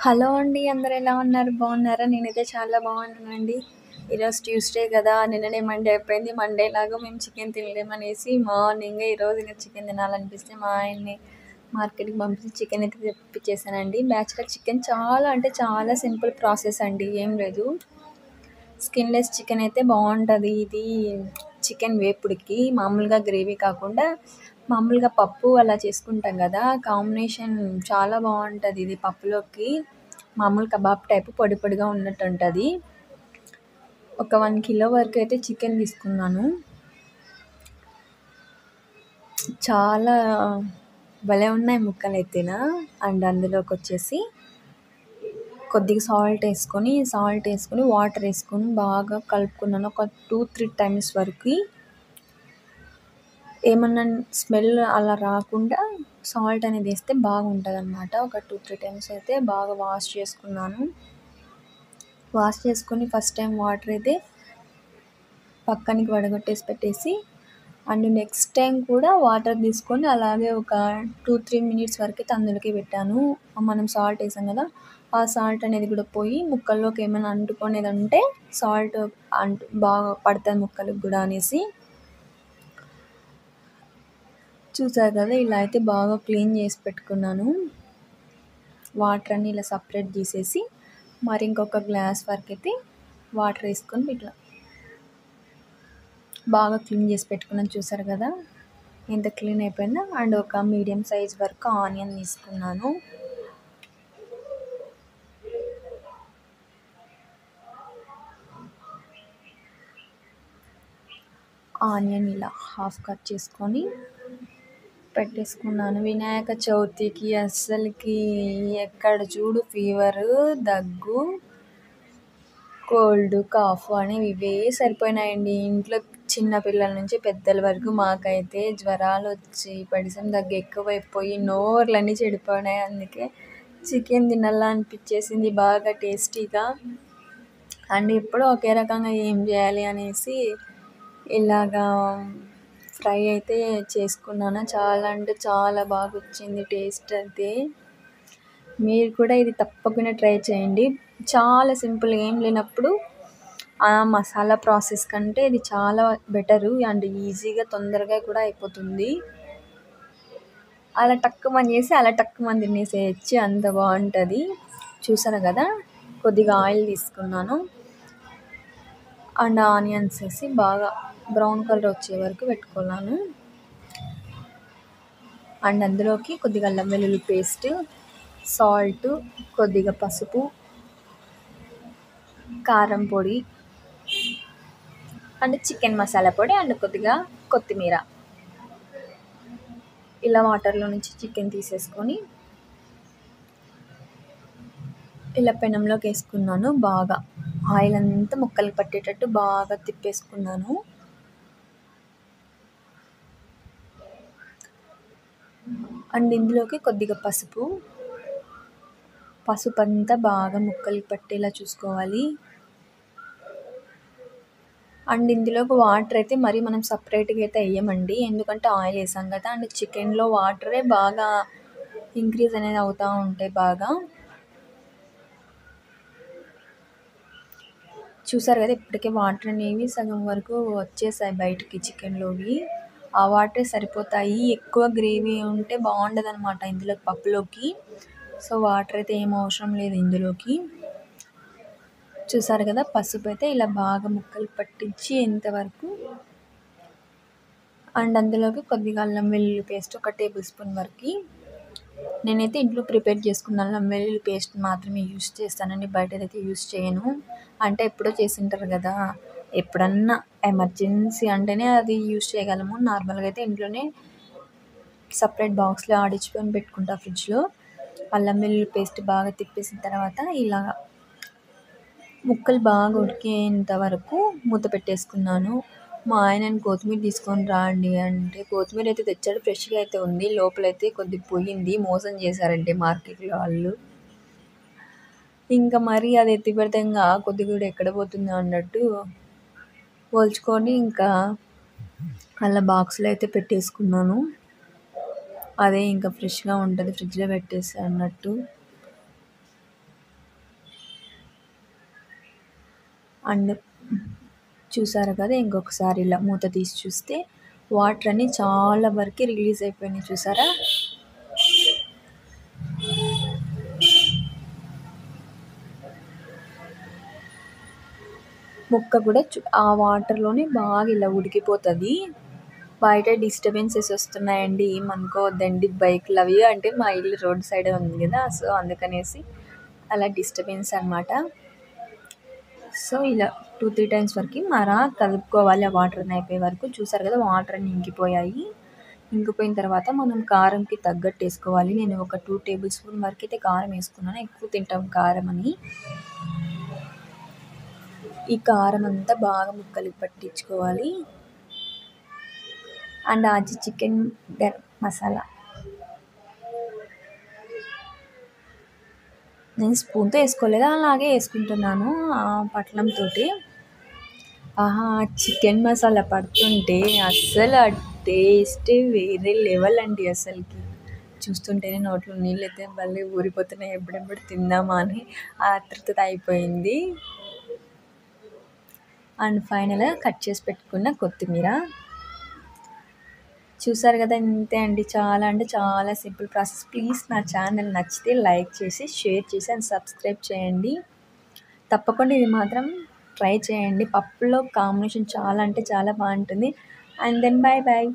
Hello అండి. అందరూ ఎలా ఉన్నారు? బాగున్నారా? నేనైతే చాలా బాగున్నానండి. ఈరోజు ట్యూస్‌డే కదా! నిన్ననే మండే అయిపోయింది. మండే ఎలాగో మేము చికెన్ తినలేమనేసి మార్నింగే ఈరోజు ఇంక చికెన్ తినాలనిపిస్తే మా ఆయన్ని మార్కెట్‌కి పంపించి చికెన్ అయితే తెప్పించేసానండి. బ్యాచిలర్ చికెన్ చాలా అంటే చాలా సింపుల్ ప్రాసెస్ అండి. ఏం లేదు. స్కిన్‌లెస్ చికెన్ అయితే బాగుంటుంది. ఇది చికెన్ వేపుడుకి మామూలుగా గ్రేవీ కాకుండా మామూలుగా పప్పు అలా చేసుకుంటాం కదా! కాంబినేషన్ చాలా బాగుంటుంది. ఇది పప్పులోకి మామూలు కబాబ్ టైపు పొడి పొడిగా ఉన్నట్టు ఉంటుంది. ఒక 1 కిలో వరకు అయితే చికెన్ తీసుకున్నాను. చాలా భలే ఉన్నాయి ముక్కలైతేనా. అండ్ అందులోకి వచ్చేసి కొద్దిగా సాల్ట్ వేసుకొని వాటర్ వేసుకొని బాగా కలుపుకున్నాను. ఒక 2-3 టైమ్స్ వరకు. ఏమన్నా స్మెల్ అలా రాకుండా సాల్ట్ అనేది వేస్తే బాగుంటుందన్నమాట. ఒక 2-3 టైమ్స్ అయితే బాగా వాష్ చేసుకున్నాను. వాష్ చేసుకొని ఫస్ట్ టైం వాటర్ అయితే పక్కనికి వడగట్టేసి పెట్టేసి అండ్ నెక్స్ట్ టైం కూడా వాటర్ తీసుకొని అలాగే ఒక 2-3 మినిట్స్ వరకు అందులోకి పెట్టాను. మనం సాల్ట్ వేసాం కదా! ఆ సాల్ట్ అనేది కూడా పోయి ముక్కల్లోకి ఏమైనా అంటుకునేది ఉంటే సాల్ట్ బాగా పడుతుంది ముక్కలకు కూడా అనేసి. చూసారు కదా! ఇలా అయితే బాగా క్లీన్ చేసి పెట్టుకున్నాను. వాటర్ అన్నీ ఇలా సపరేట్ తీసేసి మరి ఇంకొక గ్లాస్ వరకు అయితే వాటర్ వేసుకొని ఇట్లా బాగా క్లీన్ చేసి పెట్టుకున్నాను. చూసారు కదా ఎంత క్లీన్ అయిపోయిందో. అండ్ ఒక మీడియం సైజ్ వరకు ఆనియన్ తీసుకున్నాను. ఆనియన్ ఇలా హాఫ్ కట్ చేసుకొని పెట్టేసుకున్నాను. వినాయక చవితికి అస్సలకి ఎక్కడ చూడు ఫీవరు, దగ్గు, కోల్డ్, కాఫ్ అనేవి ఇవే సరిపోయినాయండి. ఇంట్లో చిన్న పిల్లల నుంచి పెద్దల వరకు మాకైతే జ్వరాలు వచ్చి పడిసం దగ్గు ఎక్కువైపోయి నోర్లన్నీ చెడిపోయినాయి. అందుకే చికెన్ తినాలా అనిపించేసింది బాగా టేస్టీగా. అండ్ ఎప్పుడూ ఒకే రకంగా ఏం చేయాలి అనేసి ఇలాగా ఫ్రై అయితే చేసుకున్నాను. చాలా అంటే చాలా బాగా వచ్చింది టేస్ట్ అయితే. మీరు కూడా ఇది తప్పకుండా ట్రై చేయండి. చాలా సింపుల్, ఏం లేనప్పుడు ఆ మసాలా ప్రాసెస్ కంటే ఇది చాలా బెటరు అండ్ ఈజీగా తొందరగా కూడా అయిపోతుంది. అలా టక్కుమని చేసి అలా టక్కుమని తినేసేయచ్చు, అంత బాగుంటుంది. చూసారు కదా! కొద్దిగా ఆయిల్ తీసుకున్నాను అండ్ ఆనియన్స్ వేసి బాగా బ్రౌన్ కలర్ వచ్చే వరకు పెట్టుకున్నాను. అండ్ అందులోకి కొద్దిగా అల్లం వెల్లుల్లి పేస్ట్, సాల్ట్, కొద్దిగా పసుపు, కారం పొడి అండ్ చికెన్ మసాలా పొడి అండ్ కొద్దిగా కొత్తిమీర ఇలా వాటర్లో నుంచి చికెన్ తీసేసుకొని ఇలా పెనంలోకి వేసుకున్నాను. బాగా ఆయిల్ అంతా ముక్కలు పట్టేటట్టు బాగా తిప్పేసుకున్నాను. అండ్ ఇందులోకి కొద్దిగా పసుపు అంతా బాగా ముక్కలు పట్టేలా చూసుకోవాలి. అండ్ ఇందులోకి వాటర్ అయితే మరి మనం సపరేట్గా అయితే వేయమండి, ఎందుకంటే ఆయిల్ వేసాం కదా. అండ్ చికెన్లో వాటరే బాగా ఇంక్రీజ్ అనేది అవుతూ ఉంటాయి బాగా. చూసారు కదా, ఇప్పటికే వాటర్ అనేవి సగం వరకు వచ్చేసాయి బయటికి చికెన్లోవి. ఆ వాటరే సరిపోతాయి. ఎక్కువ గ్రేవీ ఉంటే బాగుండదు అనమాట ఇందులో పప్పులోకి. సో వాటర్ అయితే ఏం అవసరం లేదు ఇందులోకి. చూసారు కదా, పసుపు అయితే ఇలా బాగా ముక్కలు పట్టించి ఎంతవరకు. అండ్ అందులోకి కొద్దిగా అల్లం వెల్లుల్లి పేస్ట్ ఒక టేబుల్ స్పూన్ వరకు. నేనైతే ఇంట్లో ప్రిపేర్ చేసుకున్న అల్లం వెల్లుల్లి పేస్ట్ మాత్రమే యూస్ చేస్తానండి, బయటదైతే యూస్ చేయను. అంటే ఎప్పుడో చేసింటారు కదా, ఎప్పుడన్నా ఎమర్జెన్సీ అంటేనే అది యూస్ చేయగలము. నార్మల్గా అయితే ఇంట్లోనే సపరేట్ బాక్స్లో ఆడించుకొని పెట్టుకుంటా ఫ్రిడ్జ్లో. అల్లం వెల్లుల్లి పేస్ట్ బాగా తిప్పేసిన తర్వాత ఇలా ముక్కలు బాగా ఉడికేంత వరకు మూత పెట్టేసుకున్నాను. మా ఆయనని కొత్తిమీర తీసుకొని రండి అంటే కొత్తిమీర అయితే తెచ్చాడు, ఫ్రెష్గా అయితే ఉంది. లోపలైతే కొద్దిగా పోయింది, మోసం చేశారంటే మార్కెట్లో వాళ్ళు. ఇంకా మరీ అది ఎత్తి పెడితే ఇంకా కొద్దిగా కూడా ఎక్కడ పోతుందో అన్నట్టు పోల్చుకొని ఇంకా అలా బాక్స్లో అయితే పెట్టేసుకున్నాను. అదే ఇంకా ఫ్రెష్గా ఉంటుంది ఫ్రిడ్జ్లో పెట్టేసి అన్నట్టు. అండ్ చూసారు కదా, ఇంకొకసారి ఇలా మూత తీసి చూస్తే వాటర్ అన్నీ చాలా వరకు రిలీజ్ అయిపోయినాయి చూసారా. ముక్క కూడా ఆ వాటర్లోనే బాగా ఇలా ఉడికిపోతుంది. బయట డిస్టర్బెన్సెస్ వస్తున్నాయండి, ఏమనుకోవద్దండి. బైక్లు అవి అంటే మా ఇల్లు రోడ్ సైడే ఉంది కదా, సో అందుకనేసి అలా డిస్టర్బెన్స్ అనమాట. సో ఇలా 2-3 టైమ్స్ వరకు మరా కలుపుకోవాలి ఆ వాటర్ అయిపోయే వరకు. చూసారు కదా, వాటర్ అన్నీ ఇంకిపోయాయి. ఇంకిపోయిన తర్వాత మనం కారంకి తగ్గట్టు వేసుకోవాలి. నేను ఒక 2 టేబుల్ స్పూన్ వరకు అయితే కారం వేసుకున్నాను, ఎక్కువ తింటాం కారం అని. ఈ కారం అంతా బాగా ముక్కలకి పట్టించుకోవాలి. అండ్ ఆచి చికెన్ గరం మసాలా నేను స్పూన్తో వేసుకోలేదు, అలాగే వేసుకుంటున్నాను పట్లంతో. చికెన్ మసాలా పడుతుంటే అస్సలు ఆ టేస్ట్ వేరే లెవెల్ అండి. అసలుకి చూస్తుంటేనే నోట్లో నీళ్ళు అయితే భలే ఊరిపోతున్నాయి, ఎప్పుడెప్పుడు తిందామా అని ఆతృత అయిపోయింది. అండ్ ఫైనల్గా కట్ చేసి పెట్టుకున్న కొత్తిమీర. చూసారు కదా, ఇంతే అండి. చాలా అంటే చాలా సింపుల్ ప్రాసెస్. ప్లీజ్ నా ఛానల్ నచ్చితే లైక్ చేసి, షేర్ చేసి అండ్ సబ్స్క్రైబ్ చేయండి. తప్పకుండా ఇది మాత్రం ట్రై చేయండి. పప్పులో కాంబినేషన్ చాలా అంటే చాలా బాగుంటుంది. And then bye bye.